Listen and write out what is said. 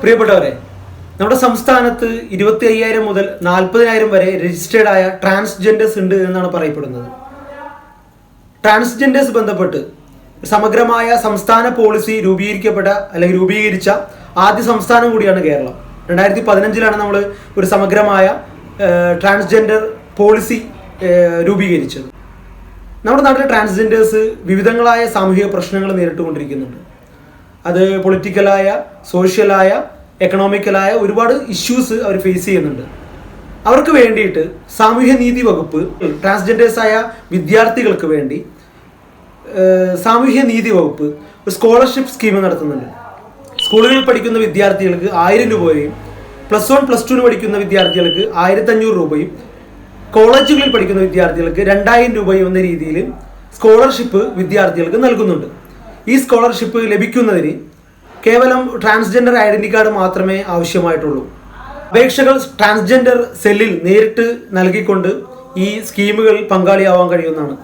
പ്രിയപ്പെട്ടവരെ, നമ്മുടെ സംസ്ഥാനത്ത് 25,000 മുതൽ 40,000 വരെ രജിസ്റ്റേർഡ് ആയ ട്രാൻസ്ജെൻഡേഴ്സ് ഉണ്ട് എന്നാണ് പറയപ്പെടുന്നത്. ട്രാൻസ്ജെൻഡേഴ്സ് ബന്ധപ്പെട്ട് സമഗ്രമായ സംസ്ഥാന പോളിസി രൂപീകരിച്ച ആദ്യ സംസ്ഥാനം കൂടിയാണ് കേരളം. 2015 നമ്മൾ ഒരു സമഗ്രമായ ട്രാൻസ്ജെൻഡർ പോളിസി രൂപീകരിച്ചത്. നമ്മുടെ നാട്ടിലെ ട്രാൻസ്ജെൻഡേഴ്സ് വിവിധങ്ങളായ സാമൂഹിക പ്രശ്നങ്ങൾ നേരിട്ടുകൊണ്ടിരിക്കുന്നുണ്ട്. അത് പൊളിറ്റിക്കലായ, സോഷ്യലായ, എക്കണോമിക്കലായ ഒരുപാട് ഇഷ്യൂസ് അവർ ഫേസ് ചെയ്യുന്നുണ്ട്. അവർക്ക് വേണ്ടിയിട്ട് സാമൂഹ്യനീതി വകുപ്പ് ട്രാൻസ്ജെൻഡേഴ്സായ വിദ്യാർത്ഥികൾക്ക് വേണ്ടി സാമൂഹ്യനീതി വകുപ്പ് ഒരു സ്കോളർഷിപ്പ് സ്കീം നടത്തുന്നുണ്ട്. സ്കൂളുകളിൽ പഠിക്കുന്ന വിദ്യാർത്ഥികൾക്ക് 1000 രൂപയും, +1 +2 പഠിക്കുന്ന വിദ്യാർത്ഥികൾക്ക് 1500 രൂപയും, കോളേജുകളിൽ പഠിക്കുന്ന വിദ്യാർത്ഥികൾക്ക് 2000 രൂപയും എന്ന രീതിയിൽ സ്കോളർഷിപ്പ് വിദ്യാർത്ഥികൾക്ക് നൽകുന്നുണ്ട്. ഈ സ്കോളർഷിപ്പ് ലഭിക്കുന്നതിന് കേവലം ട്രാൻസ്ജെൻഡർ ഐഡന്റി കാർഡ് മാത്രമേ ആവശ്യമായിട്ടുള്ളൂ. അപേക്ഷകൾ ട്രാൻസ്ജെൻഡർ സെല്ലിൽ നേരിട്ട് നൽകിക്കൊണ്ട് ഈ സ്കീമുകളിൽ പങ്കാളിയാവാൻ കഴിയുന്നതാണ്.